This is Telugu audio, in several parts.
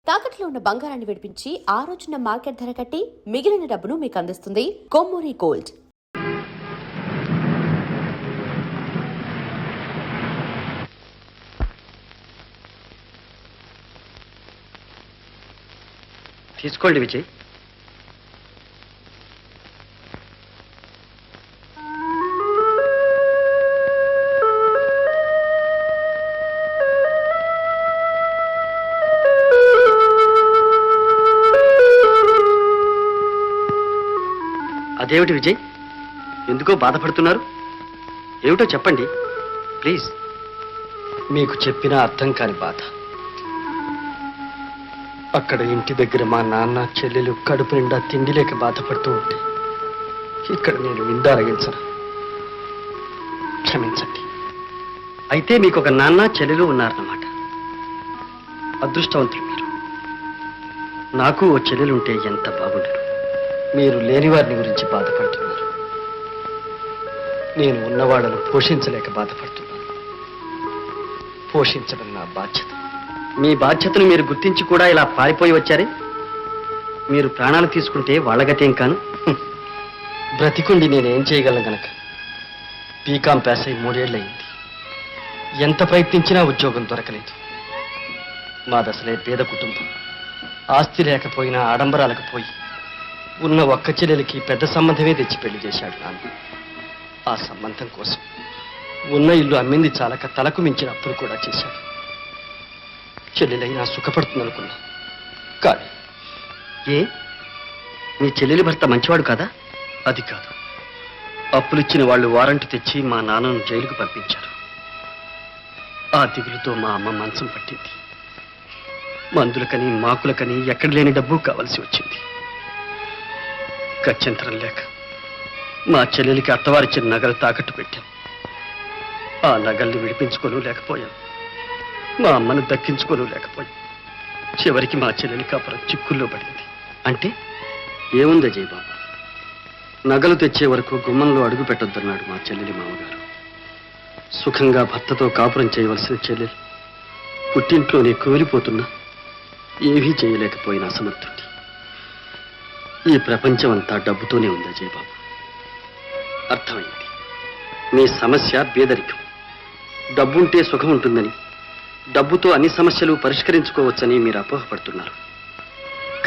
తాకట్లో ఉన్న బంగారాన్ని విడిపించి ఆ రోజున మార్కెట్ ధర కట్టి మిగిలిన డబ్బును మీకు అందిస్తుంది కొమ్మూరి గోల్డ్. తీసుకోండి విజయ్. అదేమిటి విజయ్, ఎందుకో బాధపడుతున్నారు? ఏమిటో చెప్పండి ప్లీజ్. మీకు చెప్పిన అర్థం కాని బాధ. అక్కడ ఇంటి దగ్గర మా నాన్న చెల్లెలు కడుపు నిండా తిండి లేక బాధపడుతూ ఉంటే ఇక్కడ నేను విందారగించను. క్షమించండి. అయితే మీకు ఒక నాన్న చెల్లెలు ఉన్నారన్నమాట. అదృష్టవంతులు మీరు. నాకు ఓ చెల్లెలు ఉంటే ఎంత బాగుండదు. మీరు లేని వారిని గురించి బాధపడుతున్నారు. నేను ఉన్నవాళ్ళను పోషించలేక బాధపడుతున్నాను. పోషించడం నా బాధ్యత. మీ బాధ్యతను మీరు గుర్తించి కూడా ఇలా పారిపోయి వచ్చారే. మీరు ప్రాణాలు తీసుకుంటే వాళ్ళగతేం కాను. బ్రతికుండి నేనేం చేయగలను గనక. బీకాం పాస్ అయి 3 ఏళ్ళయింది. ఎంత ప్రయత్నించినా ఉద్యోగం దొరకలేదు. మాదసలే పేద కుటుంబం. ఆస్తి లేకపోయినా ఆడంబరాలకు పోయి ఉన్న ఒక్క చెల్లెలికి పెద్ద సంబంధమే తెచ్చి పెళ్లి చేశాడు నాన్న. ఆ సంబంధం కోసం ఉన్న ఇల్లు అమ్మింది చాలక తలకు మించిన అప్పులు కూడా చేశాడు. చెల్లెలైనా సుఖపడుతుందనుకున్నా. కానీ ఏ మీ చెల్లెలి భర్త మంచివాడు కాదా? అది కాదు. అప్పులిచ్చిన వాళ్ళు వారంటీ తెచ్చి మా నాన్నను జైలుకు పంపించారు. ఆ దిగులుతో మా అమ్మ మంచం పట్టింది. మందులకని మాకులకని ఎక్కడ లేని డబ్బు కావలసి వచ్చింది. గత్యంతరం లేక మా చెల్లెలికి అత్తవారిచ్చిన నగలు తాకట్టు పెట్టాం. ఆ నగల్ని విడిపించుకోను లేకపోయాం. మా అమ్మను దక్కించుకోను లేకపోయాం. చివరికి మా చెల్లెలి కాపురం చిక్కుల్లో పడింది. అంటే ఏముంది జయబాబు? నగలు తెచ్చే వరకు గుమ్మంలో అడుగు పెట్టొద్దన్నాడు మా చెల్లెలి మామగారు. సుఖంగా భర్తతో కాపురం చేయవలసిన చెల్లెలు పుట్టింట్లోనే కూలిపోతున్నా ఏవీ చేయలేకపోయిన అసమర్థుడి. ఈ ప్రపంచం అంతా డబ్బుతోనే ఉంది అజయబాబు. అర్థమైంది. మీ సమస్య పేదరికం. డబ్బుంటే సుఖం ఉంటుందని, డబ్బుతో అన్ని సమస్యలు పరిష్కరించుకోవచ్చని మీరు అపోహపడుతున్నారు.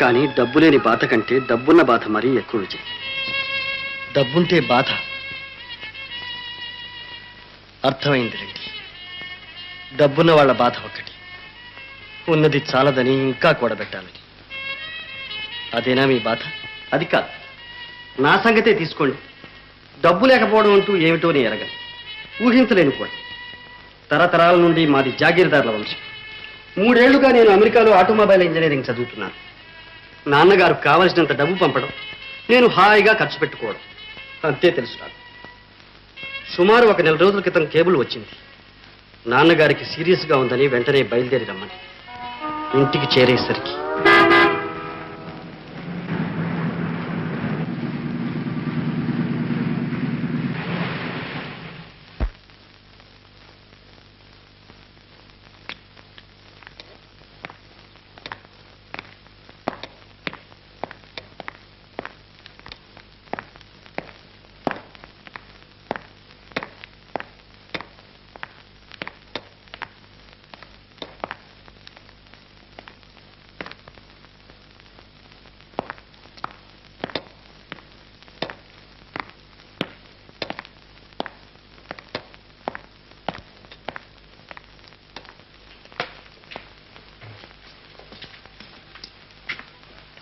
కానీ డబ్బు లేని బాధ కంటే డబ్బున్న బాధ మరీ ఎక్కువ విజయ్. డబ్బుంటే బాధ. అర్థమైంది రండి. డబ్బున్న వాళ్ళ బాధ ఒకటి, ఉన్నది చాలదని ఇంకా కూడబెట్టాలని. అదేనా మీ బాధ? అది కాదు. నా సంగతే తీసుకోండి. డబ్బు లేకపోవడం అంటూ ఏమిటో నేను ఎరగను, ఊహించలేను కూడా. తరతరాల నుండి మాది జాగీర్దారుల వంశం. 3 ఏళ్లుగా నేను అమెరికాలో ఆటోమొబైల్ ఇంజనీరింగ్ చదువుతున్నాను. నాన్నగారు కావలసినంత డబ్బు పంపడం, నేను హాయిగా ఖర్చు పెట్టుకోవడం, అంతే తెలుసు నాకు. సుమారు 1 నెల రోజుల క్రితం కేబుల్ వచ్చింది. నాన్నగారికి సీరియస్గా ఉందని వెంటనే బయలుదేరి రమ్మని. ఇంటికి చేరేసరికి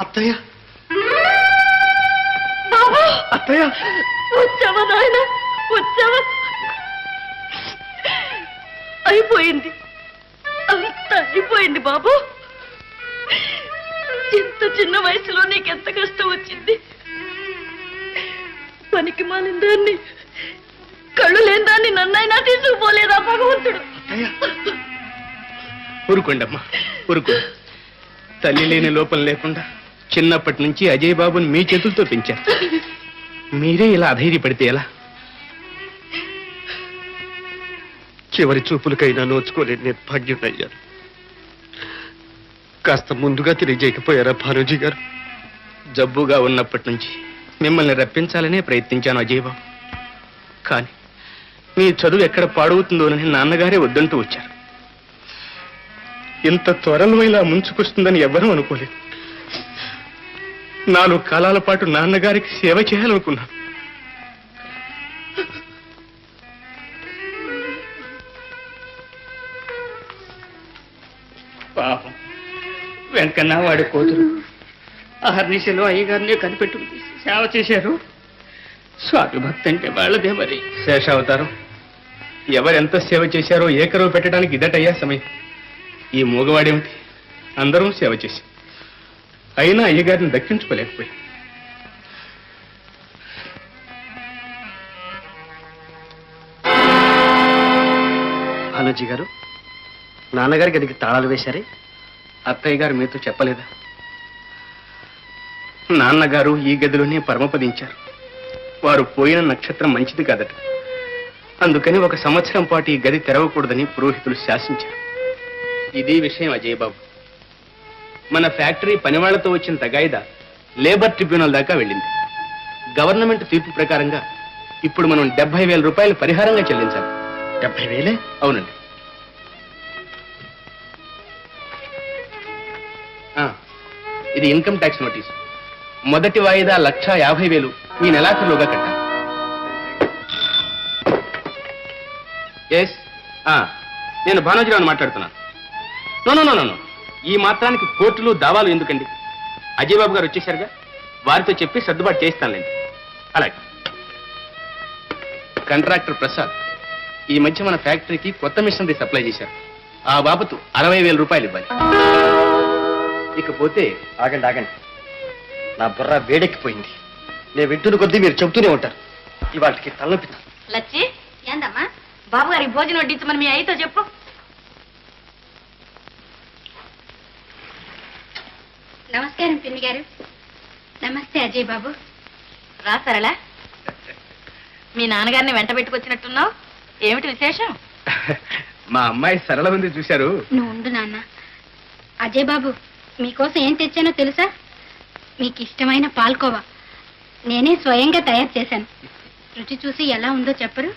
అత్తయ్య, అత్తయ్య, వచ్చావా నాయన? వచ్చావా? అయిపోయింది, అంతా అయిపోయింది బాబు. ఇంత చిన్న వయసులో నీకెంత కష్టం వచ్చింది. పనికి మాలిన దాన్ని, కళ్ళు లేని దాన్ని నన్నైనా తీసుకుపోలేదా భగవంతుడు? ఊరుకోండమ్మా, ఊరుకో. తల్లి లేని లోపం లేకుండా చిన్నప్పటి నుంచి అజయ్ బాబుని మీ చేతులతో పెంచారు. మీరే ఇలా అధైర్యపడితే ఎలా? చివరి చూపులకైనా నోచుకోలేని నిర్భాగ్యుడయ్యాను. కాస్త ముందుగా తెలియజేయకపోయారా భానుజీ గారు? జబ్బుగా ఉన్నప్పటి నుంచి మిమ్మల్ని రప్పించాలనే ప్రయత్నించాను అజయ్ బాబు. కానీ మీ చదువు ఎక్కడ పాడవుతుందోనని నాన్నగారే వద్దంటూ వచ్చారు. ఇంత త్వరలో ఇలా ముంచుకొస్తుందని ఎవరూ అనుకోలేదు. 4 కాలాల పాటు నాన్నగారికి సేవ చేయాలనుకున్నాను. పాపం వెంకన్న వాడి కూతురు అహర్నిశలో అయ్యగారిని కనిపెట్టుకుని సేవ చేశారు. స్వామి భక్తి అంటే వాళ్ళదే మరి. శేషావతారం ఎవరెంత సేవ చేశారో ఏకరువు పెట్టడానికి ఇదటయ్యా సమయం. ఈ మూగవాడేమిటి, అందరం సేవ చేశాం. అయినా అయ్యగారిని దక్కించుకోలేకపోయాం. భానుజీ గారు, నాన్నగారి గదికి తాళాలు వేశారే? అత్తయ్య గారు మీతో చెప్పలేదా? నాన్నగారు ఈ గదిలోనే పరమపదించారు. వారు పోయిన నక్షత్రం మంచిది కాదట. అందుకని 1 సంవత్సరం పాటు ఈ గది తెరవకూడదని పురోహితులు శాసించారు. ఇది విషయం అజయ్ బాబు. మన ఫ్యాక్టరీ పనివాళ్లతో వచ్చిన తగాయిదా లేబర్ ట్రిబ్యునల్ దాకా వెళ్ళింది. గవర్నమెంట్ తీర్పు ప్రకారంగా ఇప్పుడు మనం 70,000 రూపాయలు పరిహారంగా చెల్లించాలి. 70,000? అవునండి. ఇది ఇన్కమ్ ట్యాక్స్ నోటీస్. మొదటి వాయిదా 1,50,000 ఈ నెలాఖరులోగా కట్టాలి. ఎస్, నేను భానోజీరావుని మాట్లాడుతున్నాను. నో, ఈ మాత్రానికి కోర్టులు దావాలు ఎందుకండి? అజయ్ బాబు గారు వచ్చేశారుగా, వారితో చెప్పి సర్దుబాటు చేయిస్తానులేండి. అలాగే. కాంట్రాక్టర్ ప్రసాద్ ఈ మధ్య మన ఫ్యాక్టరీకి కొత్త మిషనరీ సప్లై చేశారు. ఆ బాబతు 60,000 రూపాయలు ఇవ్వాలి. ఇకపోతే ఆగండి. నా బుర్ర వేడెక్కిపోయింది. నేను వింటున్న కొద్దీ మీరు చెబుతూనే ఉంటారు. ఇవాటికి తలనొప్పితా. లచ్చి ఏందమ్మా, బాబు గారికి భోజనం వడ్డించమని మీ అయ్యతో చెప్పు. నమస్కారం పిన్ని గారు. నమస్తే అజయ్ బాబు. రా సరళ, మీ నాన్నగారిని వెంట పెట్టుకొచ్చినట్టున్నావు. ఏమిటి విశేషం? మా అమ్మాయి సరళ ఉంది చూశారు. నువ్వు ఉండు నాన్న. అజయ్ బాబు, మీకోసం ఏం తెచ్చానో తెలుసా? మీకు ఇష్టమైన పాల్కోవా నేనే స్వయంగా తయారు చేశాను. రుచి చూసి ఎలా ఉందో చెప్పరు?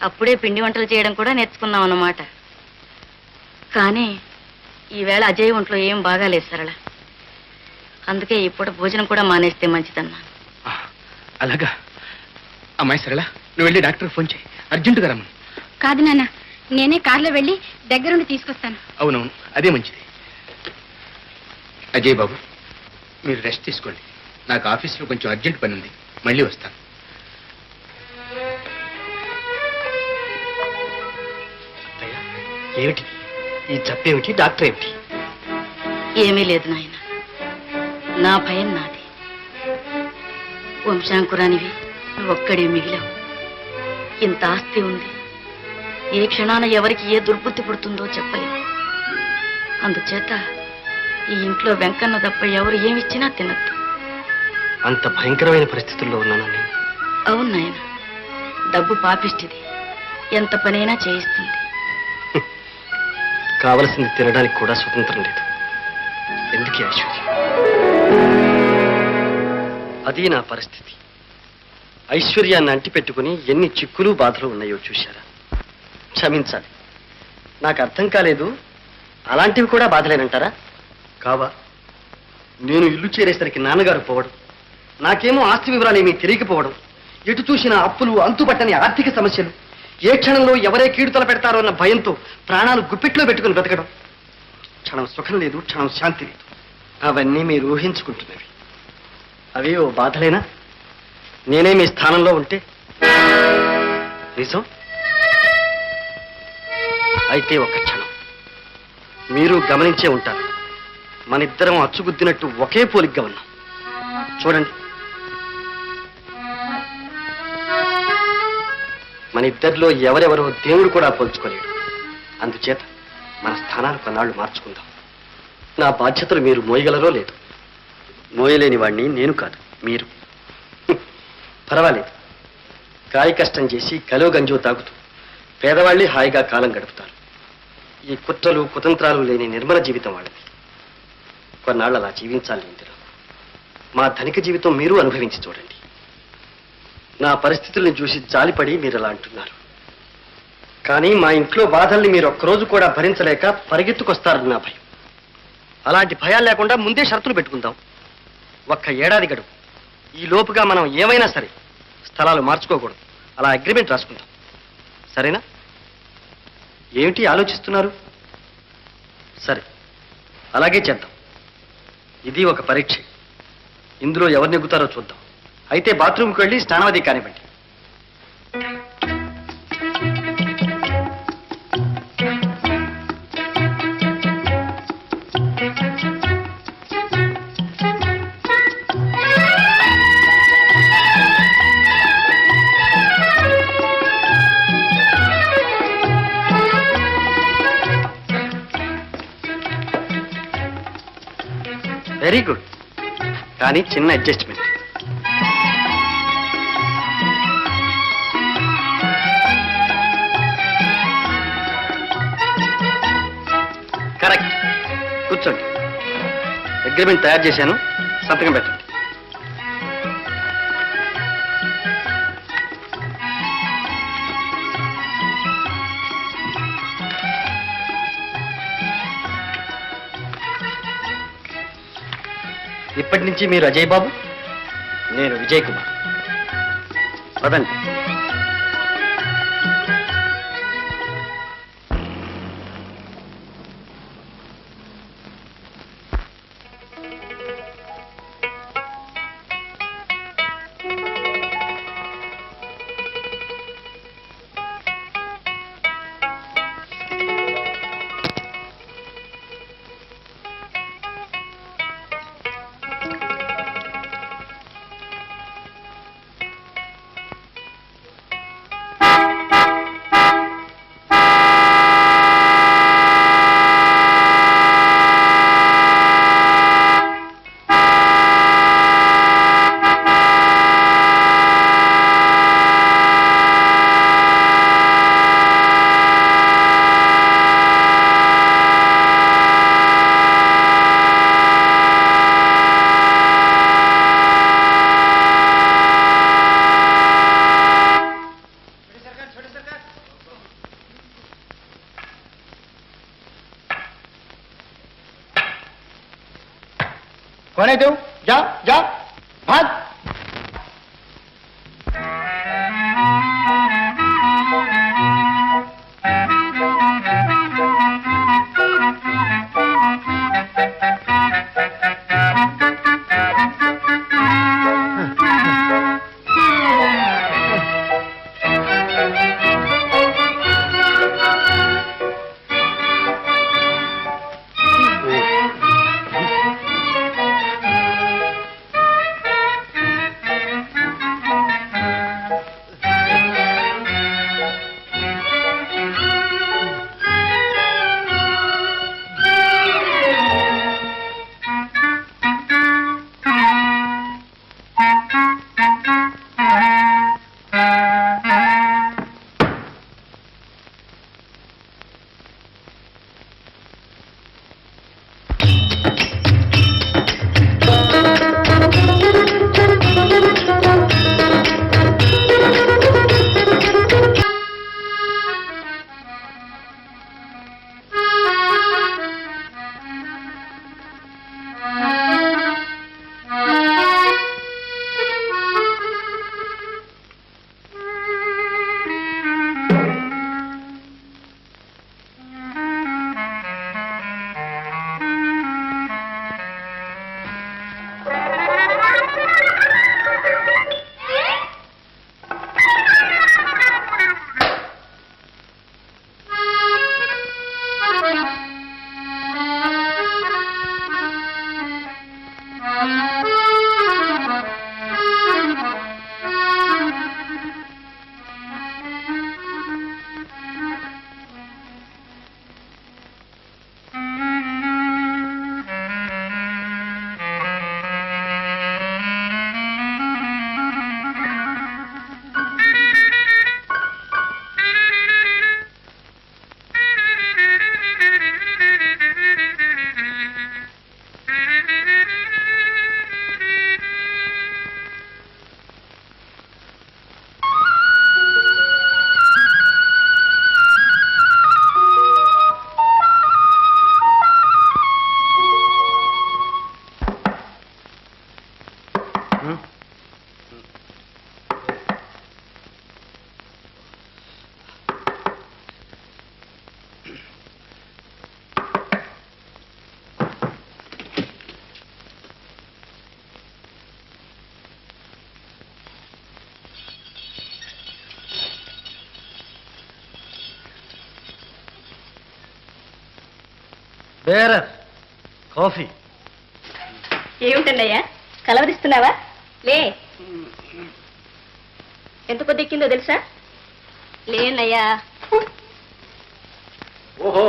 అప్పుడే పిండి వంటలు చేయడం కూడా నేర్చుకున్నాం అన్నమాట. కానీ ఈవేళ అజయ్ ఒంట్లో ఏం బాగాలేదు సరళ. అందుకే ఇప్పుడు భోజనం కూడా మానేస్తే మంచిదన్నా. అలాగా. అమ్మాయి సరళ, నువ్వు వెళ్ళి డాక్టర్ ఫోన్ చేయి, అర్జెంటుగా రమ్మను. కాదు నాన్న, నేనే కార్లో వెళ్ళి దగ్గరుండి తీసుకొస్తాను. అవునవును, అదే మంచిది. అజయ్ బాబు, మీరు రెస్ట్ తీసుకోండి. నాకు ఆఫీస్లో కొంచెం అర్జెంట్ పని ఉంది, మళ్ళీ వస్తాను. ఏమిటి ఈ జబ్బేమిటి? డాక్టర్ ఏమిటి? ఏమీ లేదు నాయన, నా భయం నాది. వంశాంకురానివి ఒక్కడే మిగిలావు. ఇంత ఆస్తి ఉంది, ఏ క్షణాన ఎవరికి ఏ దుర్బుద్ధి పుడుతుందో చెప్పలేము. అందుచేత ఈ ఇంట్లో వెంకన్న తప్ప ఎవరు ఏమిచ్చినా తినద్దు. అంత భయంకరమైన పరిస్థితుల్లో ఉన్నానా నేను? అవును నాయన, డబ్బు పాపిష్టిది, ఎంత పనైనా చేయిస్తుంది. కావలసింది తినడానికి కూడా స్వతంత్రం లేదు. ఎందుకే ఐశ్వర్యం? అది నా పరిస్థితి. ఐశ్వర్యాన్ని అంటిపెట్టుకుని ఎన్ని చిక్కులు బాధలు ఉన్నాయో చూశారా? క్షమించాలి, నాకు అర్థం కాలేదు. అలాంటివి కూడా బాధలేనంటారా? కావా? నేను ఇల్లు చేరేసరికి నాన్నగారు పోవడం, నాకేమో ఆస్తి వివరాలు ఏమీ తెలియకపోవడం, ఎటు చూసిన అప్పులు, అంతుపట్టని ఆర్థిక సమస్యలు, ఏ క్షణంలో ఎవరే కీడు తలపెడతారో అన్న భయంతో ప్రాణాలు గుప్పిట్లో పెట్టుకుని బ్రతకడం. క్షణం సుఖం లేదు, క్షణం శాంతి లేదు. అవన్నీ మీరు ఊహించుకుంటున్నవి. అవే ఓ బాధలేనా? నేనే మీ స్థానంలో ఉంటే నిజం. అయితే ఒక క్షణం మీరు గమనించే ఉంటారు, మనిద్దరం అచ్చుగుద్దినట్టు ఒకే పోలిగ్గా ఉన్నాం. చూడండి, మన ఇద్దరిలో ఎవరెవరో దేవుడు కూడా పోల్చుకోలేడు. అందుచేత మన స్థానాలు కొన్నాళ్ళు మార్చుకుందాం. నా బాధ్యతలు మీరు మోయగలరో లేదు. మోయలేని వాడిని నేను కాదు, మీరు. పర్వాలేదు, కాయ కష్టం చేసి కలో గంజో తాగుతూ పేదవాళ్ళే హాయిగా కాలం గడుపుతారు. ఈ కుట్రలు కుతంత్రాలు లేని నిర్మల జీవితం వాళ్ళది. కొన్నాళ్ళు అలా జీవించాలి ఇందులో. మా ధనిక జీవితం మీరు అనుభవించి చూడండి. నా పరిస్థితుల్ని చూసి జాలిపడి మీరు అలా అంటున్నారు. కానీ మా ఇంట్లో బాధల్ని మీరు ఒక్కరోజు కూడా భరించలేక పరిగెత్తుకొస్తారని నా భయం. అలాంటి భయాలు లేకుండా ముందే షరతులు పెట్టుకుందాం. ఒక్క ఏడాది గడువు. ఈ లోపుగా మనం ఏమైనా సరే స్థలాలు మార్చుకోకూడదు. అలా అగ్రిమెంట్ రాసుకుందాం. సరేనా? ఏమిటి ఆలోచిస్తున్నారు? సరే, అలాగే చేద్దాం. ఇది ఒక పరీక్ష. ఇందులో ఎవరు నెగ్గుతారో చూద్దాం. అయితే బాత్రూమ్కి వెళ్ళి స్నానవది కానివ్వండి. Very good. కానీ చిన్న అడ్జస్ట్మెంట్. కరెక్ట్. కూర్చోండి. అగ్రిమెంట్ తయారు చేశాను. సంతకం పెట్టండి. ఇప్పటి నుంచి మీరు అజయ్ బాబు, నేను విజయ్ కుమార్. పదండి. कौन है तू? जा जा भाग. కాఫీ. ఏమిటన్నయ్యా కలవరిస్తున్నావా? లే. ఎంత పొద్దు ఎక్కిందో తెలుసా? లేనయ్యా. ఓహో,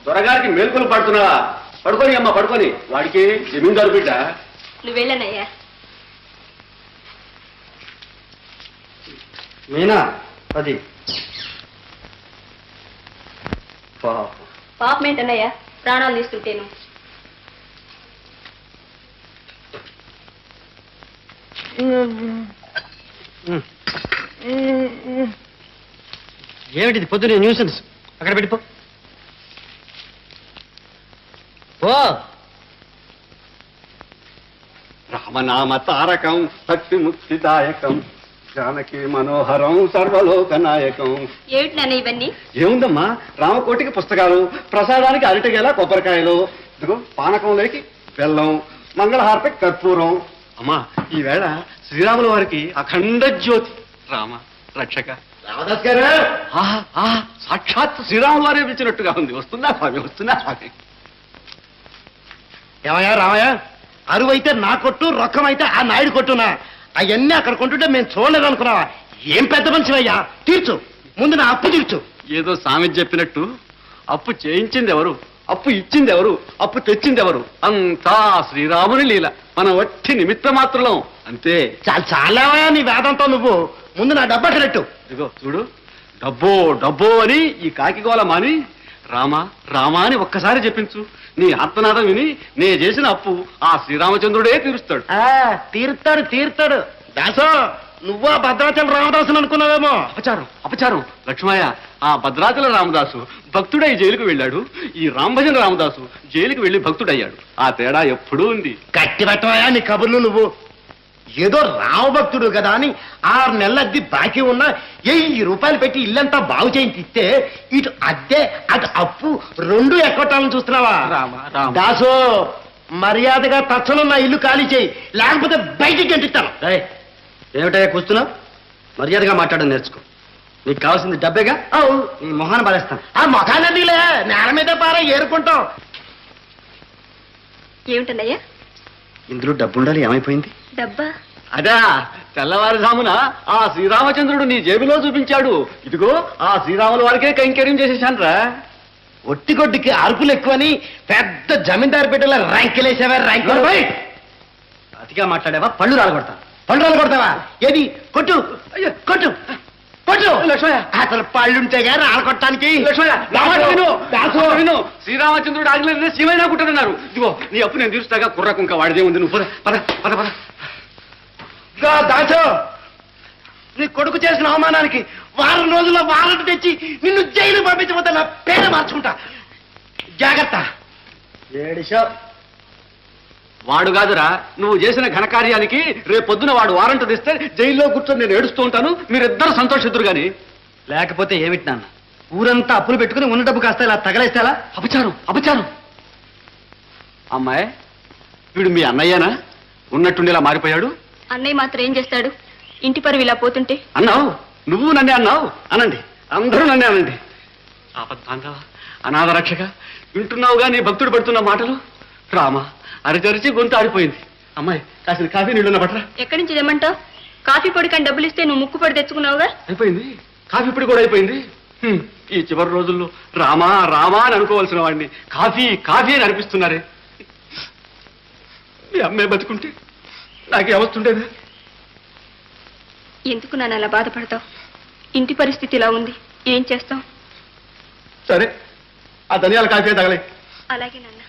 దొరగారికి మేల్కొలు పడుతున్నావా? పడుకొని అమ్మా, పడుకొని. వాడికి జమీందారు బిడ్డ. నువ్వు వెళ్ళనయ్యా. మీనా అది పాపం ఏంటన్నయ్యా ప్రాణాలు తీస్తుంటేను. ఏమిటిది పొద్దునే న్యూసెన్స్? అక్కడ పెట్టిపో. ఓ రామనామ తారకం భక్తి ముక్తిదాయకం జానకి మనోహరం సర్వలోక నాయకం. ఏమిటి నాన్న ఇవన్నీ? ఏముందమ్మా, రామకోటికి పుస్తకాలు, ప్రసాదానికి అరటిగేల కొబ్బరికాయలు, ఇదిగో పానకంలోకి బెల్లం, మంగళహారతికి కర్పూరం. అమ్మా, ఈవేళ శ్రీరాముల వారికి అఖండ జ్యోతి. రామ రక్షక. రామదాస్ గారు, ఆహా ఆహా, సాక్షాత్ శ్రీరాముల వారే పిలిచినట్టుగా ఉంది. వస్తున్నా స్వామి, వస్తున్నా స్వామి. ఏమయ్యా రామయ్య, అరువైతే నా కొట్టు, రొక్కం అయితే ఆ నాయుడు కొట్టునా? అవన్నీ అక్కడ కొంటుంటే మేము చూడలేదు అనుకున్నావా? ఏం పెద్ద మనిషివయ్యా, తీర్చు, ముందు నా అప్పు తీర్చు. ఏదో సామెత చెప్పినట్టు అప్పు చేయించింది ఎవరు, అప్పు ఇచ్చింది ఎవరు, అప్పు తెచ్చింది ఎవరు? అంతా శ్రీరాముని లీల. మనం వట్టి నిమిత్త మాత్రం అంతే. చాలావయ్యా నీ వేదంతో నువ్వు. ముందు నా డబ్బు అక్కడెట్టు. ఇదిగో చూడు, డబ్బో డబ్బో అని ఈ కాకిగోళ మాని రామా రామా అని ఒక్కసారి చెప్పించు. నీ ఆత్మనాదం విని నే చేసిన అప్పు ఆ శ్రీరామచంద్రుడే తీరుస్తాడు. తీరుతాడు తీరుతాడు. దాసో, నువ్వు ఆ భద్రాచల రామదాసుని అనుకున్నావేమో. అపచారం అపచారం లక్ష్మయ్య. ఆ భద్రాచల రామదాసు భక్తుడై జైలుకు వెళ్ళాడు. ఈ రాంభజన రామదాసు జైలుకు వెళ్లి భక్తుడయ్యాడు. ఆ తేడా ఎప్పుడూ ఉంది. కట్టి పెట్టవయ్యా నీ కబుర్లు నువ్వు. ఏదో రామభక్తుడు కదా అని 6 నెలల అద్దె బాకీ ఉన్నా 1000 రూపాయలు పెట్టి ఇల్లంతా బాగు చేయించి ఇస్తే ఇటు అద్దె అటు అప్పు 2 ఎక్కొట్టాలని చూస్తున్నావా? దాసో, మర్యాదగా తక్షణం నా ఇల్లు ఖాళీ చేయి, లేకపోతే బయటికి గంటిస్తాను. ఏమిటయ్యా కూస్తున్నావు? మర్యాదగా మాట్లాడడం నేర్చుకో. నీకు కావాల్సింది డబ్బేగా. నీ మొహాన్ని పారేస్తాను. ఆ మొఖానదిలే నేల మీద పార ఏరుకుంటాం. ఏమిటన్నయ్యా? ఇందులో డబ్బు ఉండాలి. ఏమైపోయింది? డబ్బా? అదా, తెల్లవారుజామున ఆ శ్రీరామచంద్రుడు నీ జేబులో చూపించాడు. ఇదిగో ఆ శ్రీరాముల వారికే కైంకర్యం చేసేసాను రా. ఒట్టిగొడ్డికి అరుపులు ఎక్కువని పెద్ద జమీందారు బిడ్డల ర్యాంకులేసావా? ర్యాంకులు అతిగా మాట్లాడావా పళ్ళు రాలగొడతా. పండుగలు కొడతావా? ఏది కొట్టు, అయ్యో, కొట్టు కొట్టు. లక్ష్మయ్య, అసలు పళ్ళుంటే గానీ ఆడకొట్టడానికి. లక్ష్మయ్య, నా మాట విను. విను. శ్రీరామచంద్రుడు ఆజ్ఞ శివైనా కుట్టనన్నారు. ఇదిగో నీ అప్పు నేను తీరుస్తాగా. కుర్ర కుంక వాడిదే ఉంది. నువ్వు పద పద పద పద. దాచో, నీ కొడుకు చేసిన అవమానానికి 1 రోజుల్లో వారంట్ తెచ్చి నిన్ను జైలు పంపించబోతే నా పేరు మార్చుకుంటా. జాగ్రత్త. వాడు కాదురా, నువ్వు చేసిన ఘనకార్యానికి రేపొద్దున వాడు వారంట్ తెస్తే జైల్లో కూర్చొని నేను ఏడుస్తూ ఉంటాను. మీరిద్దరు సంతోషిద్దురు గాని. లేకపోతే ఏమిటి నాన్న, ఊరంతా అప్పులు పెట్టుకుని ఉన్న డబ్బు కాస్త ఇలా తగలేస్తేలా? అపచారం అపచారం. అమ్మాయి, వీడు మీ అన్నయ్యనా? ఉన్నట్టుండి ఇలా మారిపోయాడు. అన్నయ్య మాత్రం ఏం చేస్తాడు? ఇంటి పరువు ఇలా పోతుంటే. అన్నావు, నువ్వు నన్నే అన్నావు. అనండి, అందరూ నన్నే అనండి. ఆపద్బాంధవ, అనాథ రక్షక, వింటున్నావుగా నీ భక్తుడు పడుతున్న మాటలు. రామ అరిచరిచి గొంతు ఆడిపోయింది. అమ్మాయి, కాసిన కాఫీ నీళ్ళున్న పట్ల. ఎక్కడి నుంచి తెమ్మంటావు? కాఫీ పొడి కానీ డబ్బులు ఇస్తే నువ్వు ముక్కు పొడి తెచ్చుకున్నావుగా. అయిపోయింది, కాఫీ పొడి కూడా అయిపోయింది. ఈ చివరి రోజుల్లో రామా రామా అని అనుకోవాల్సిన వాడిని కాఫీ కాఫీ అని అనిపిస్తున్నారే. మీ అమ్మాయి బతుకుంటే నాకే అవస్తుండేదా? ఎందుకు నన్ను అలా బాధపడతావు? ఇంటి పరిస్థితి ఇలా ఉంది, ఏం చేస్తాం? సరే, ఆ ధనియాల కాఫీ తగలే. అలాగే నాన్న.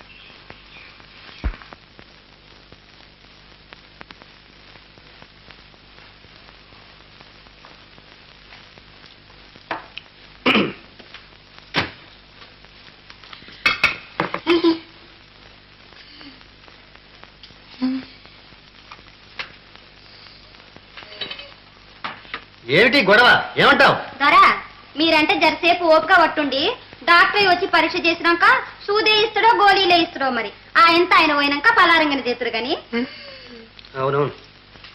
ఏమిటి గొడవ? ఏమంటావు? దొరా, మీరంటే జరసేపు ఓపిక పట్టుండి డాక్టర్ వచ్చి పరీక్ష చేసినాక సూదే ఇస్తాడో గోళీలే ఇస్తాడో మరి. ఆ ఎంత ఆయన పోయినాక పలారంగని చేతురు కానీ. అవునవును,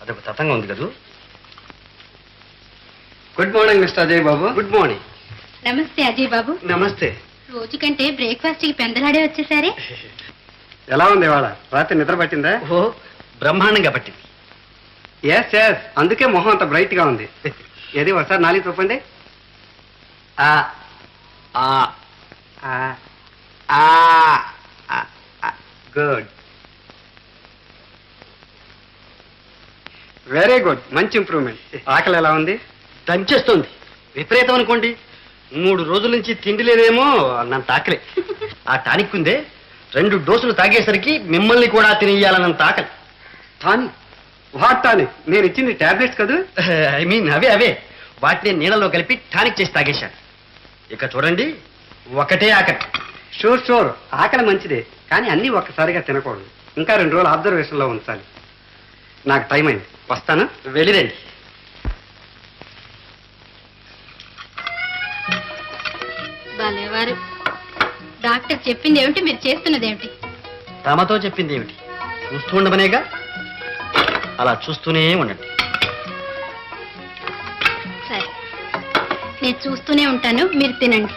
అదొక తతంగా ఉంది కదా. Good morning mister Ajay Babu. Good morning. నమస్తే అజయ్ బాబు. నమస్తే. రోజు కంటే బ్రేక్ఫాస్ట్కి పెందలాడే వచ్చేసారే. ఎలా ఉంది ఇవాళ? రాత్రి నిద్ర పట్టిందా? ఓ బ్రహ్మాండంగా పట్టింది. ఎస్ ఎస్, అందుకే మొహం అంత బ్రైట్ గా ఉంది. ఏది ఒకసారి నాలుగు చూపండి. ఆ గుడ్, వెరీ గుడ్, మంచి ఇంప్రూవ్మెంట్. ఆకలి ఎలా ఉంది? దంచేస్తోంది. విపరీతం అనుకోండి. 3 రోజుల నుంచి తిండి లేదేమో అన్నంత ఆకలి. ఆ టానిక్ ఉందే, 2 డోసులు తాగేసరికి మిమ్మల్ని కూడా తినేయాలన్నంత ఆకలి. టానిక్? What tonic? నేను ఇచ్చింది టాబ్లెట్స్ కదా. ఐ మీన్ అవే వాటిని నీళ్ళలో కలిపి టానిక్ చేసి తాగేశాను. ఇక చూడండి, ఒకటే ఆకలి. షూర్ షూర్, ఆకలి మంచిదే, కానీ అన్నీ ఒక్కసారిగా తినకూడదు. ఇంకా 2 రోజులు అబ్జర్వేషన్లో ఉంచాలి. నాకు టైం అయింది, వస్తాను. వెళ్ళిరండి. భలేవారు. డాక్టర్ చెప్పింది ఏమిటి, మీరు చేస్తున్నది ఏమిటి? తమతో చెప్పింది ఏమిటి? చూస్తూ ఉండమనేగా. అలా చూస్తూనే ఉండండి. సరే, నేను చూస్తూనే ఉంటాను, మీరు తినండి.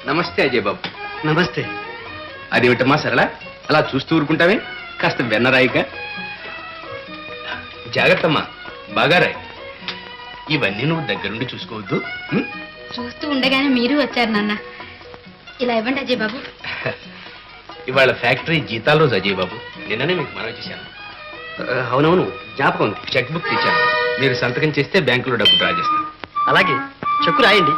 నమస్తే అజయ్ బాబు. నమస్తే. అదేమిటమ్మా సరళ, అలా చూస్తూ ఊరుకుంటావే? కాస్త వెన్నరాయిక. జాగ్రత్తమ్మా, బాగా రాయి. ఇవన్నీ నువ్వు దగ్గరుండి చూసుకోవద్దు. చూస్తూ ఉండగానే మీరు వచ్చారు నాన్న. ఇలా ఇవ్వండి అజయ్ బాబు. ఇవాళ ఫ్యాక్టరీ జీతాల రోజు అజయ్ బాబు. నిన్ననే మీకు మనవి చేశాను. అవునవును, జ్ఞాపకం ఉంది. చెక్ బుక్ తెచ్చాను. మీరు సంతకం చేస్తే బ్యాంకులో డబ్బు డ్రా చేస్తాను. అలాగే, చెక్కు రాయండి.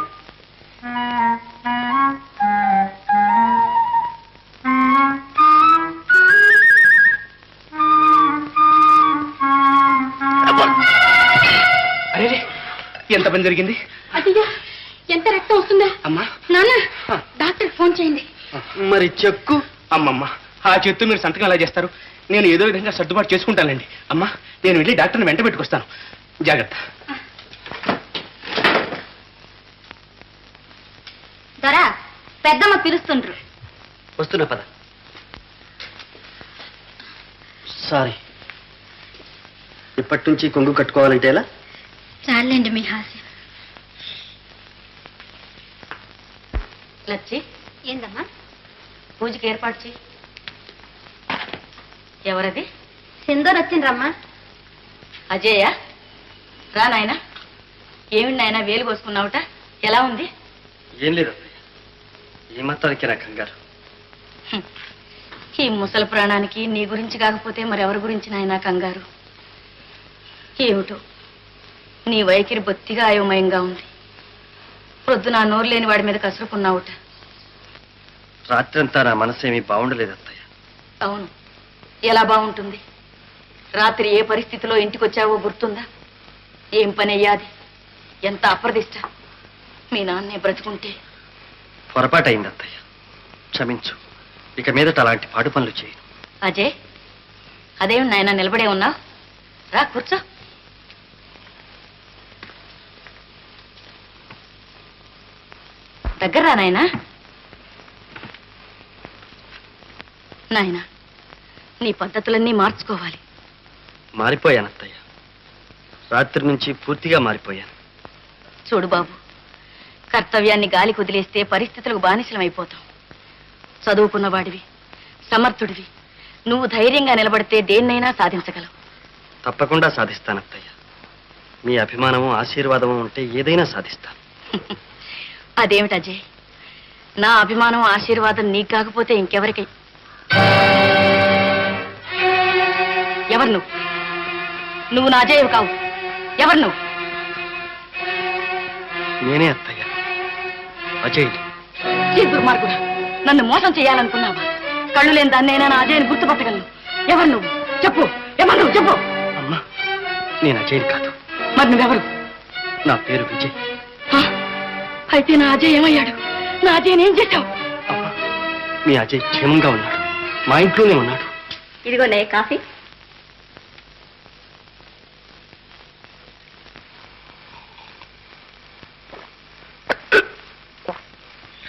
అరే, ఎంత పని జరిగింది? అదిగా ఎంత రక్తం వస్తుందా? అమ్మా, నాన్న, డాక్టర్ ఫోన్ చేయండి. మరి చెక్కు? అమ్మమ్మ, ఆ చేత్తో మీరు సంతకం ఎలా చేస్తారు? నేను ఏదో విధంగా సర్దుబాటు చేసుకుంటానండి. అమ్మా, నేను వెళ్ళి డాక్టర్ని వెంట పెట్టుకొస్తాను. జాగ్రత్త. దొరా, పెద్దమ్మ పిలుస్తుండ్రు. వస్తున్నా, పద. సారీ, ఇప్పటి నుంచి కొంగు కట్టుకోవాలంటే ఎలా? చాలండి మీ హాస్యం. లచ్చి, ఏందమ్మా? పూజకి ఏర్పాటు చేయి. ఎవరది? సింధూర్ వచ్చిండ్రమ్మా. అజయ్య, రా నాయన. ఏమిటి నాయన వేలు కోసుకున్నావుట? ఎలా ఉంది? ఏం లేదు అత్తయ్య, ఈ మాత్రానికి నా కంగారు. ఈ ముసలి ప్రాణానికి నీ గురించి కాకపోతే మరెవరి గురించి నాయన కంగారు? ఏమిటో నీ వైఖరి బొత్తిగా అయోమయంగా ఉంది. ప్రొద్దున నోరు లేని వాడి మీద కసురుకున్నావుట. రాత్రంతా నా మనసేమీ బాగుండలేదు అత్తయ్య. అవును, ఎలా బాగుంటుంది? రాత్రి ఏ పరిస్థితిలో ఇంటికి వచ్చావో గుర్తుందా? ఏం పని అయ్యాది? ఎంత అప్రదిష్ట! మీ నాన్నే బ్రతుకుంటే. పొరపాటు అయింది అత్తయ్య, క్షమించు. ఇక మీదట అలాంటి పాడు పనులు చేయను. అజయ్, అదేమి నాయన నిలబడే ఉన్నా? రా కూర్చో. దగ్గర రా నాయనా. నాయనా, నీ పద్ధతులన్నీ మార్చుకోవాలి. మారిపోయాను అత్తయ్య, రాత్రి నుంచి పూర్తిగా మారిపోయాను. చూడు బాబు, కర్తవ్యాన్ని గాలి కుదిలేస్తే పరిస్థితులకు బానిసలమైపోతాం. చదువుకున్నవాడివి, సమర్థుడివి, నువ్వు ధైర్యంగా నిలబడితే దేన్నైనా సాధించగలవు. తప్పకుండా సాధిస్తాను అత్తయ్య. మీ అభిమానము, ఆశీర్వాదము ఉంటే ఏదైనా సాధిస్తాను. అదేమిటి అజయ్, నా అభిమానం, ఆశీర్వాదం నీకు కాకపోతే ఇంకెవరికి? ఎవరు నువ్వు? నువ్వు నా అజయ్ కావు. ఎవరు నువ్వు? నేనే అత్తయ్య, అజయ్. ఈ దుర్మార్గుడా, నన్ను మోసం చేయాలనుకున్నావా? కళ్ళు లేని దాన్నైనా నా అజయ్ని గుర్తుపట్టగలను. ఎవరు నువ్వు? చెప్పు, ఎవరు నువ్వు? చెప్పు. అమ్మా, నేను అజయ్ కాదు. మరి నువ్వెవరు? నా పేరు విజయ్. ఆ, అయితే నా అజయ్ ఏమయ్యాడు? నా అజయ్ని ఏం చేశావు? అమ్మా, మీ అజయ్ క్షేమంగా ఉన్నాడు, మా ఇంట్లోనే ఉన్నాడు. ఇదిగోనే కాఫీ.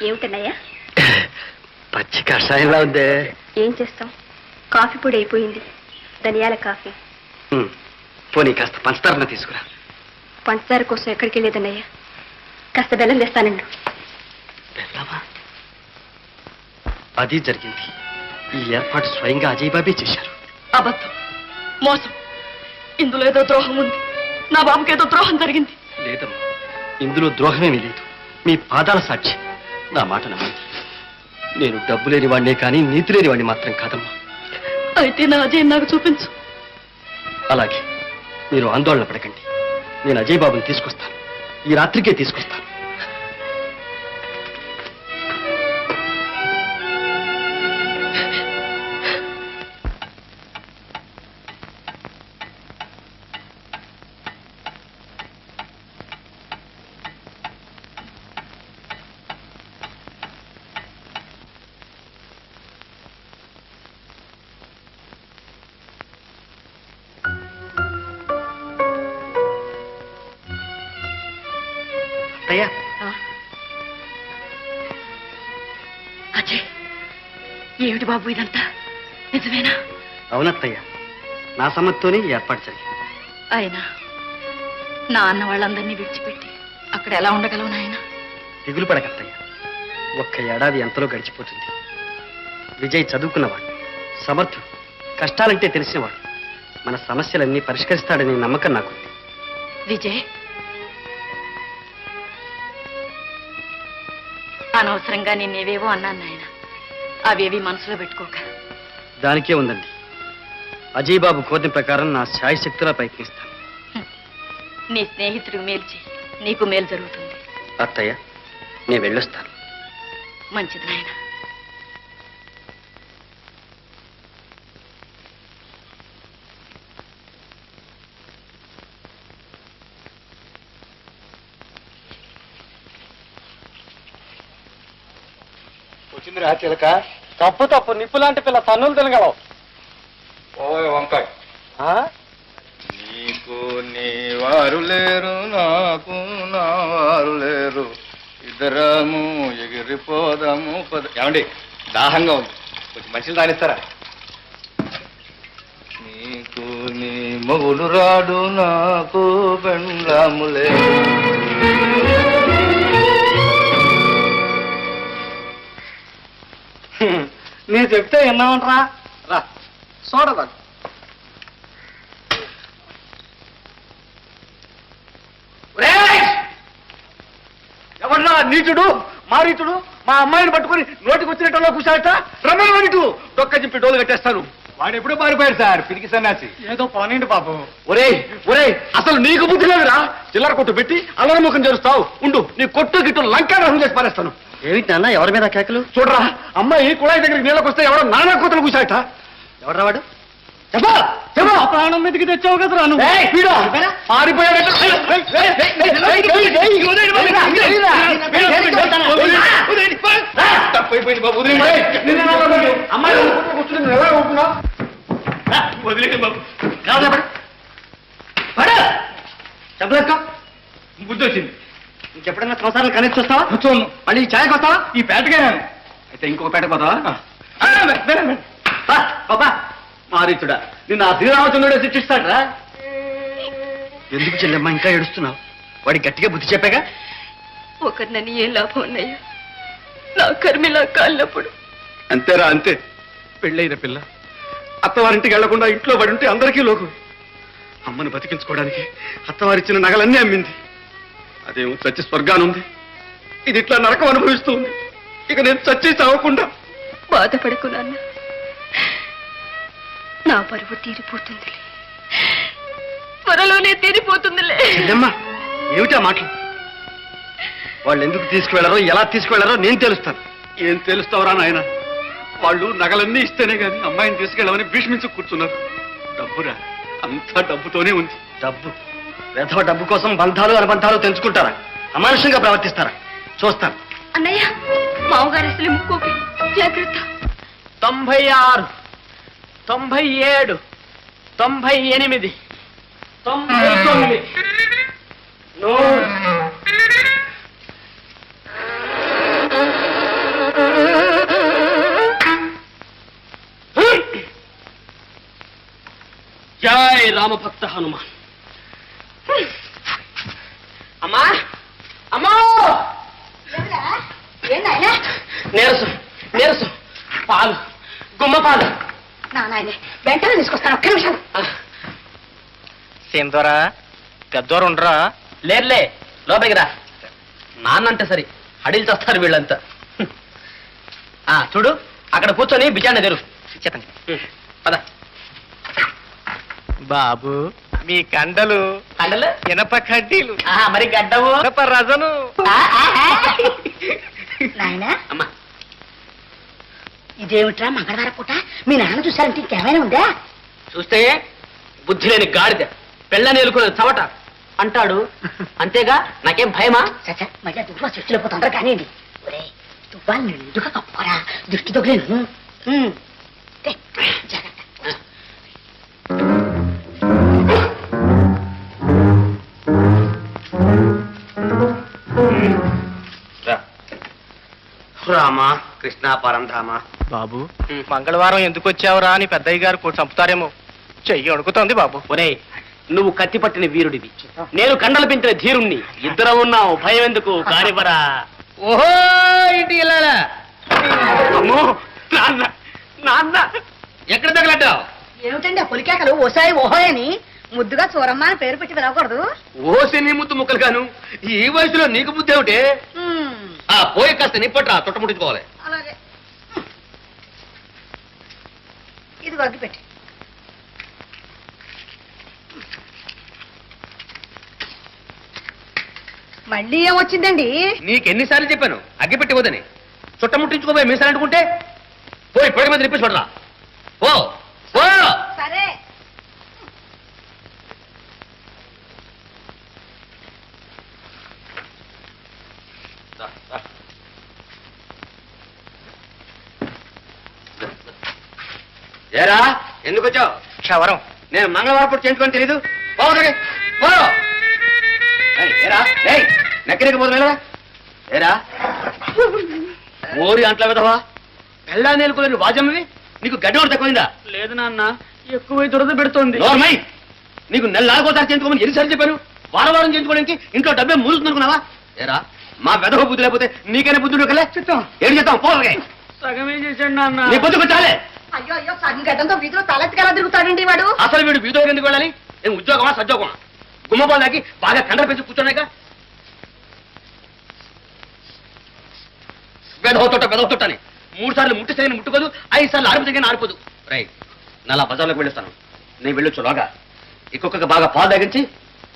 ఏమిటన్నయ్యా? పచ్చి కషాయంలా ఉందే. ఏం చేస్తాం, కాఫీ పొడి అయిపోయింది. ధనియాల కాఫీ. పోనీ కాస్త పంచదారణ తీసుకురా. పంచదార కోసం ఎక్కడికి వెళ్ళేదన్నయ్య. కాస్త బెల్లం తెస్తానండి. వెళ్ళావా? అది జరిగింది. ఈ ఏర్పాటు స్వయంగా అజయ్ బాబే చేశారు. అబద్ధం, మోసం. ఇందులో ఏదో ద్రోహం ఉంది. నా బాబుకి ఏదో ద్రోహం జరిగింది. లేదమ్మా, ఇందులో ద్రోహమేమీ లేదు. మీ పాదాల సాక్షి. నా మాట నమ్మండి. నేను డబ్బు లేని వాడినే కానీ నీతి లేని వాడిని మాత్రం కాదమ్మా. అయితే నా అజయ్ నాకు చూపించు. అలాగే, మీరు ఆందోళన పడకండి. నేను అజయ్ బాబుని తీసుకొస్తాను. ఈ రాత్రికే తీసుకొస్తాను. అయ్యా, అజయ్, ఏమిటి బాబు ఇదంతా? నిజమేనా? అవునత్తయ్య, నా సమ్మతితోనే ఈ ఏర్పాటు జరిగింది. అయినా నా అన్న వాళ్ళందరినీ విడిచిపెట్టి అక్కడ ఎలా ఉండగలవు నాయన? దిగులు పడకత్తయ్య. ఒక్క ఏడాది ఎంతలో గడిచిపోతుంది. విజయ్ చదువుకున్నవాడు, సమర్థుడు, కష్టాలంటే తెలిసినవాడు. మన సమస్యలన్నీ పరిష్కరిస్తాడనే నమ్మకం నాకుంది. విజయ్, అనవసరంగా నేనేవేవో అన్నాను నాయన. అవేవి మనసులో పెట్టుకోక. దానికే ఉందండి. అజయ్ బాబు కోరిన ప్రకారం నా శాయశక్తిలా ప్రయత్నిస్తాను. నీ స్నేహితుడికి మేలు చెయ్యి, నీకు మేలు జరుగుతుంది. అత్తయ్య, నేను వెళ్ళొస్తాను. మంచిది నాయన. వచ్చింది రా చిలక. తప్పు నిప్పు లాంటి పిల్ల తన్నులు తినగలవు. ఓయ్ వంకాయ, నీకు నీ వారు లేరు, నాకు నా వారు లేరు, ఇద్దరము ఎగిరిపోదాము. ఏమండి, దాహంగా ఉంది, కొంచెం మంచిలు రానిస్తారా? నీకు నీ మొగుడు రాడు, నాకు పెండ్లాము లేరు. నేను చెప్తే విన్నామంటరా? రా చూడదా. ఎవడరా నీచుడు, మారీచుడు? మా అమ్మాయిని పట్టుకుని నోటికి వచ్చినట్టలో కూర్చాట. రమ్మని వాడిటు దొక్క చింపి డోలు కట్టేస్తాను. వాడు ఎప్పుడో పారిపోయాడు సార్, పిరికి సన్యాసి. ఏదో పోనండి పాపం. ఒరేయ్, అసలు నీకు బుద్ధి లేదురా? చిల్లర కొట్టు పెట్టి అల్లరి ముఖం చేరుస్తావు. ఉండు, నీ కొట్టు గిట్టు లంకా రహం చేసి పారేస్తాను. ఏమిటి నాన్న, ఎవరి మీద కేకలు? చూడరా, అమ్మాయి కుళాయి దగ్గరికి నీళ్ళకి వస్తే ఎవడో నానా కూతురు కూర్చాట. ఎవడరా వాడు? ప్రాణం మీదకి తెచ్చావు కదరా నువ్వు. బుద్ధి వచ్చింది. ఇంకెప్పుడన్నా సంవత్సరాలు కనెక్ట్ చూస్తావా? చూను. మళ్ళీ ఈ ఛాయకి వస్తావా? ఈ పేటకే నేను. అయితే ఇంకొక పేటకు పోతావా? బాబా మారీచుడా, నిన్ను ఆ శ్రీరామచంద్రుడే శిక్షిస్తాడరా. ఎందుకు చెల్లెమ్మ ఇంకా ఏడుస్తున్నావు? వాడి గట్టిగా బుద్ధి చెప్పాగా. ఒకరినని ఏం లాభం అన్నయ్య? నా కర్మిలా కాళ్ళప్పుడు. అంతేరా, అంతే. పెళ్ళైన పిల్ల అత్తవారింటికి వెళ్లకుండా ఇంట్లో పడి ఉంటే అందరికీ లోకు. అమ్మను బతికించుకోవడానికి అత్తవారిచ్చిన నగలన్నీ అమ్మింది. అదేమో చచ్చి స్వర్గానుంది. ఇది ఇట్లా నరకం అనుభవిస్తూ ఉంది. ఇక నేను చచ్చి చావకుండా. బాధపడకు నాన్న, నా పరువు తీరిపోతుందిలే, త్వరలోనే తీరిపోతుందిలే. చెల్లెమ్మ, ఏమిటా మాటలు? వాళ్ళు ఎందుకు తీసుకువెళ్లారో, ఎలా తీసుకువెళ్లారో నేను తెలుస్తాను. ఏం తెలుస్తావరా నాయన? వాళ్ళు నగలన్నీ ఇస్తేనే గాని అమ్మాయిని తీసుకెళ్ళమని భీష్మించి కూర్చున్నారు. డబ్బురా, అంతా డబ్బుతోనే ఉంది. డబ్బు, వెధవ డబ్బు కోసం బంధాలు అనుబంధాలు తెంచుకుంటారా? అమానుషంగా ప్రవర్తిస్తారా? చూస్తాను. అన్నయ్య, మామగారు అసలు ముక్కోకి జాగ్రత్త. 96, 97, 98, 99. జై రామభక్త హనుమాన్. అమ్మా అమ్మా నీరసం నీరసం పాలు గుమ్మ పాలు నాయనే వెంటనే తీసుకొస్తాను. ఒక్క నిమిషం. సేందోరా పెద్దోరు ఉండరా? లేర్లే లోపలికి రా. నాన్నంటే సరి అడిగి చేస్తారు వీళ్ళంతా. చూడు అక్కడ కూర్చొని బిచాండ తెరు చెప్పండి. పద బాబు మీ కండలు కండలు ఇనప కడ్డీలు మరి గడ్డము ఇనప రజను. నాయనా అమ్మా ఇదేమిట్రా మంగళవారం పూట మీ నాన్న చూసారంటే ఇంకేమైనా ఉందా? చూస్తే బుద్ధి లేని గాడిద పెళ్ళ నేలుకునే చవట అంటాడు. అంతేగా నాకేం భయమా? చచ్చా మళ్ళీ దువ్వా చెట్టులో పోతుంటారు కానివ్వండి. ఒరే దువ్వా నిండుగా కప్పుకోరా, దృష్టి తొగలేను. జాగ్రత్త. రామా కృష్ణ పరంధామ. బాబు మంగళవారం ఎందుకు వచ్చావురా అని పెద్దయ్య గారు చంపుతారేమో. చెయ్యి అడుగుతోంది బాబు. ఒరే నువ్వు కత్తి పట్టిన వీరుడివి, నేను కండలు పెంచిన ధీరుణ్ణి. ఇద్దరం ఉన్నావు, భయం ఎందుకు? కానివరా. ఓహో ఇంటి అమ్మో నాన్న నాన్న ఎక్కడ తగలడ్డావు? ఏమిటండి ఆ పొలికేకలు ఓసాయి ఓహోయని ముద్దుగా చూరమ్మ అని పేరు పెట్టి పిలవకూడదు? ఓసి నీ ముద్దు ముక్కలు కాను. ఈ వయసులో నీకు బుద్ధి ఏమిటే? పోయి కాస్త నిప్పట్రా, చుట్టముట్టించుకోవాలి. అలాగే ఇది వగ్గి పెట్టి. మళ్ళీ ఏమొచ్చిందండి? నీకెన్నిసార్లు చెప్పాను అగ్గిపెట్టి వదని. చుట్టముట్టించుకోబోయి మీసాలు అంటుకుంటే పోయి పొడి మీద నిప్పేసి పడరా. ఓ ఓ సరే ఏరా ఎందుకు వచ్చావు? క్షవరం నేను మంగళవారం పూట చేయించుకొని తెలీదు. నెక్కడికి పోదు ఏరా ఓరి అంట్ల విధవా, పెళ్ళా నేలుకోలేని వాజమ్మవి. నీకు గడ్డి ఒకటి తక్కువైందా? లేదు నాన్న, ఎక్కువ దురద పెడుతోంది. నోర్మై, నీకు నెల నాలుగోసారి చేయించుకోమని ఎన్నిసార్లు చెప్పాను? వారం వారం చేయించుకోవడానికి ఇంట్లో డబ్బే మూలుతుందనుకున్నావా? ఏరా మా వెధవ బుద్ధి లేకపోతే నీకైనా బుద్ధుడు కలే. ఏం చేద్దాం పోలే. సగమే చేశాడు నాన్న. నీ బుద్ధి చాలే. అయ్యో అయ్యో సగం గడ్డంతో వీధిలో తలెత్తికెలా తిరుగుతాడండి వాడు? అసలు వీడు వీధులకు ఎందుకు వెళ్ళాలి? ఏం ఉద్యోగమా సద్యోగమా? గుమ్మపాలకి బాగా కండలు పెంచి కూర్చోన్నాక వెదవుతోటని 3 సార్లు ముట్టిస్తే ముట్టుకోదు, 5 సార్లు అరుపు తగ్గిన ఆరిపోదు. రైట్ నలా బజార్లోకి వెళ్ళిస్తాను. నేను వెళ్ళొచ్చులాగా ఈ కుక్కకి బాగా పాలు తాగించి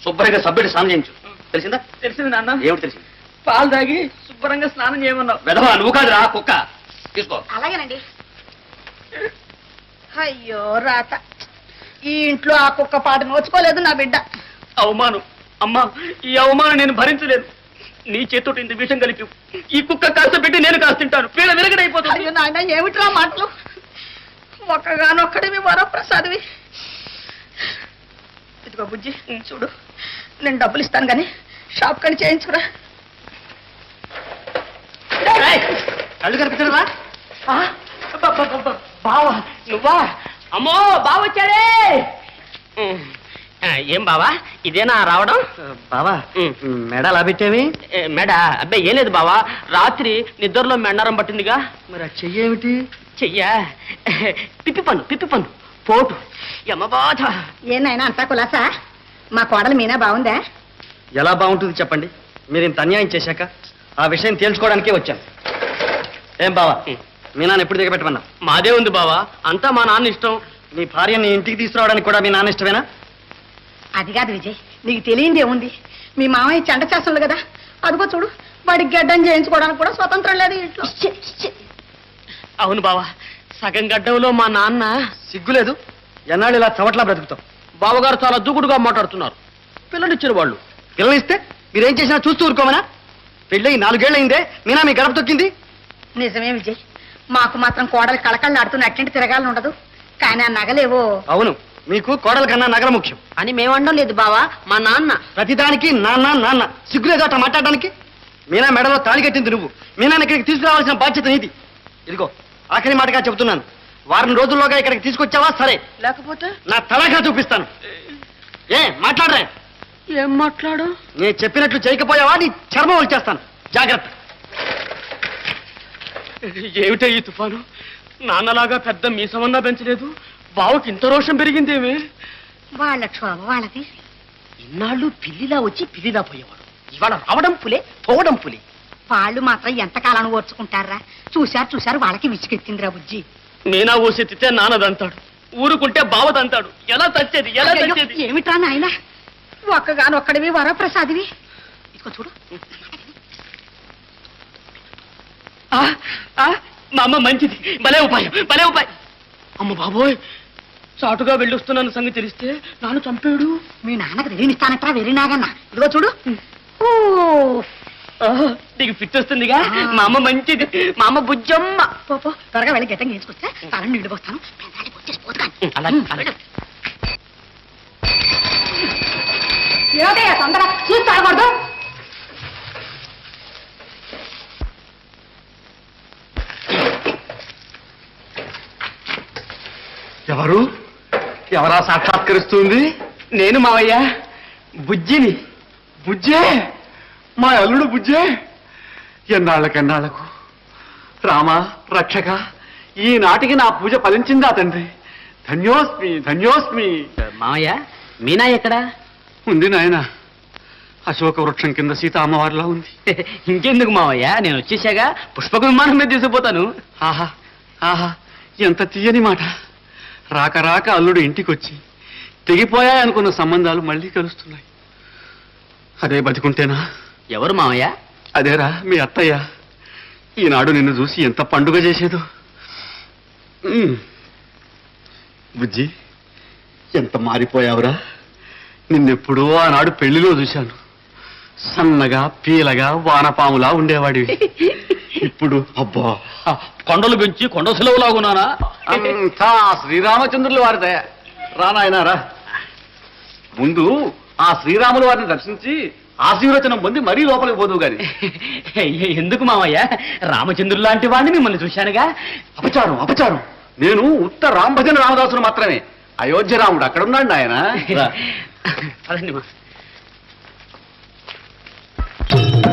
శుభ్రంగా సబ్బెట్టి స్నానం చేయించు. తెలిసిందా? తెలిసింది నాన్న. ఏమిటి తెలిసింది? పాలు తాగి శుభ్రంగా స్నానం చేయమన్నావు. వెధవా నువ్వు కాదురా కుక్క. తీసుకో. అలాగేనండి. అయ్యో రాత, ఈ ఇంట్లో ఆ కుక్క పాట నోచుకోలేదు నా బిడ్డ. అవమానం అమ్మా, ఈ అవమానం నేను భరించలేను. నీ చేతితో ఇంత విషయం కలిపి ఈ కుక్క కాస్త పెట్టి నేను కాస్త తింటాను. పీడ విరగడైపోతుంది. అయ్యో నాయన ఏమిట్రా మాటలు? ఒక్కగానొక్కడివి వరప్రసాదివి. ఇదిగో బుజ్జి చూడు, నేను డబ్బులు ఇస్తాను కానీ షాప్ కని చేయించుకురా. కళ్ళు కనిపించరా? బావా నువ్వా? అమ్మో బావొచ్చాడే. ఏం బావా ఇదేనా రావడం? బావా మెడ అలా పెట్టేవి? మెడ అబ్బాయి ఏం లేదు బావా, రాత్రి నిద్రలో మెండారం పట్టిందిగా. మరి ఆ చెయ్యేమిటి? చెయ్యా పిప్పి పన్ను పోటు యమ బాధ. ఏనాయనా అంతా కులాసా? మా కోడలు మీనా బాగుందా? ఎలా బాగుంటుంది చెప్పండి? మీరు ఇంత అన్యాయం చేశాక ఆ విషయం తేల్చుకోవడానికే వచ్చాను. ఏం బావా, మీ నాన్న ఎప్పుడు దిగబెట్టమన్నా? మాదే ఉంది బావా, అంతా మా నాన్న ఇష్టం. నీ భార్యని ఇంటికి తీసుకురావడానికి కూడా మీ నాన్న ఇష్టమేనా? అది కాదు విజయ్, నీకు తెలియంది ఏముంది? మీ మామయ్య చెండ చేస్తుండు కదా, అదిగో చూడు, వాడికి గడ్డం చేయించుకోవడానికి కూడా స్వతంత్రం లేదు ఇంట్లో. అవును బావా, సగం గడ్డంలో మా నాన్న. సిగ్గులేదు? ఎన్నాళ్ళు ఇలా చవట్లా బ్రతుకుతాం? బావగారు చాలా దూకుడుగా మాట్లాడుతున్నారు. పిల్లనిచ్చిన వాళ్ళు పిల్లనిస్తే మీరేం చేసినా చూస్తూ ఊరుకోమనా? పెళ్ళయి 4 ఏళ్ళు అయిందే, మీనా మీ గడప తొక్కింది. నిజమే విజయ్, మాకు మాత్రం కోడలు కళకళలాడుతూ నట్టింటి తిరగాలని ఉండదు. కానీ ఆ నగలేవో. అవును, మీకు కోడల కన్నా నగర ముఖ్యం అని మేమండం లేదు బావా, మా నాన్న. ప్రతిదానికి నాన్న సిగ్గులేదు అట్లా మాట్లాడడానికి? మీనా మెడలో తాళి కట్టింది నువ్వు, మీనాన్ని ఇక్కడికి తీసుకురావాల్సిన బాధ్యత నీది. ఇదిగో ఆఖరి మాటగా చెబుతున్నాను, వారం రోజుల్లోగా ఇక్కడికి తీసుకొచ్చావా సరే, లేకపోతే నా తలగా చూపిస్తాను. ఏ మాట్లాడరే? ఏం మాట్లాడు? నేను చెప్పినట్లు చేయకపోయావా నీ చర్మం వచ్చేస్తాను. జాగ్రత్త. ఏమిటే ఈ తుఫాను? నాన్నలాగా పెద్ద మీసమన్నా పెంచలేదు, బావుకి ఇంత రోషం పెరిగిందేమి? వాళ్ళ క్షోభ వాళ్ళది. ఇన్నాళ్ళు పిల్లిలా వచ్చి పిల్లిలా పోయేవాడు, ఇవాళ రావడం పులే పోవడం పులి. వాళ్ళు మాత్రం ఎంతకాలం ఓర్చుకుంటారా? చూశారు వాళ్ళకి విసుకెత్తిందిరా బుజ్జి. మీనా ఊసెత్తితే నాన్నదంతాడు, ఊరుకుంటే బావదంతాడు. ఎలా తచ్చేది, ఎలా అయ్యయ్యో, తచ్చేది? ఏమిటా నాయన, ఒక్కగానొక్కడివి వరప్రసాదివి. ఇదిగో చూడు. మా అమ్మ మంచిది, భలే ఉపాయం, భలే ఉపాయం. అమ్మ బాబోయ్, చాటుగా వెళ్ళొస్తున్నాను సంగతి తెలిస్తే నాన్న చంపాడు. మీ నాన్నకు తెలియనిస్తానట్రా వెర్రినాగన్న. ఇదిగో చూడు. ఓ నీకు ఫిట్ వస్తుందిగా. మా అమ్మ మంచిది, మా అమ్మ బుజ్జమ్మ. పో త్వరగా వెళ్ళి గట్టం గీసుకొస్తే తల నీళ్ళు పోస్తాను. పెద్దాడికి వచ్చేసి పోతుకాను. ఏదయ్యా తొందర, చూసి తాగకూడదు. ఎవరు? ఎవరా సాక్షాత్కరిస్తుంది? నేను మావయ్య, బుజ్జిని. బుజ్జే, మా అల్లుడు బుజ్జే. ఎన్నాళ్ళకెన్నాళ్లకు రామా రక్షక, ఈనాటికి నా పూజ ఫలించిందా తండ్రి? ధన్యోస్మి, ధన్యోస్మి. మామయ్య, మీనా ఎక్కడా? ఉంది నాయన, అశోక వృక్షం కింద సీత అమ్మవారిలా ఉంది. ఇంకెందుకు మావయ్య, నేను వచ్చేసాగా పుష్పక విమానం మీద తీసుకుపోతాను. ఆహా ఆహా, ఎంత తీయని మాట. రాక రాక అల్లుడు ఇంటికొచ్చి తెగిపోయాయనుకున్న సంబంధాలు మళ్ళీ కలుస్తున్నాయి. అదే బతికుంటేనా? ఎవరు మావయ్య? అదేరా మీ అత్తయ్య. ఈనాడు నిన్ను చూసి ఎంత పండుగ చేసేదో. బుజ్జి, ఎంత మారిపోయావురా. నిన్నెప్పుడో ఆనాడు పెళ్లిలో చూశాను. సన్నగా పీలగా వానపాములా ఉండేవాడివి. ఇప్పుడు అబ్బా, కొండలు పెంచి కొండ సెలవులాగున్నానా? అంతా శ్రీరామచంద్రుల వారిదే. రానాయనారా, ముందు ఆ శ్రీరాముల వారిని దర్శించి ఆశీర్వచనం పొంది మరీ లోపలికి పోదువు గాని. ఎందుకు మావయ్య, రామచంద్రుడు లాంటి వాడిని మిమ్మల్ని చూశానుగా. అపచారం, అపచారం. నేను ఉత్త రామభజన రామదాసును మాత్రమే. అయోధ్య రాముడు అక్కడున్నాడు ఆయన. అదండి మా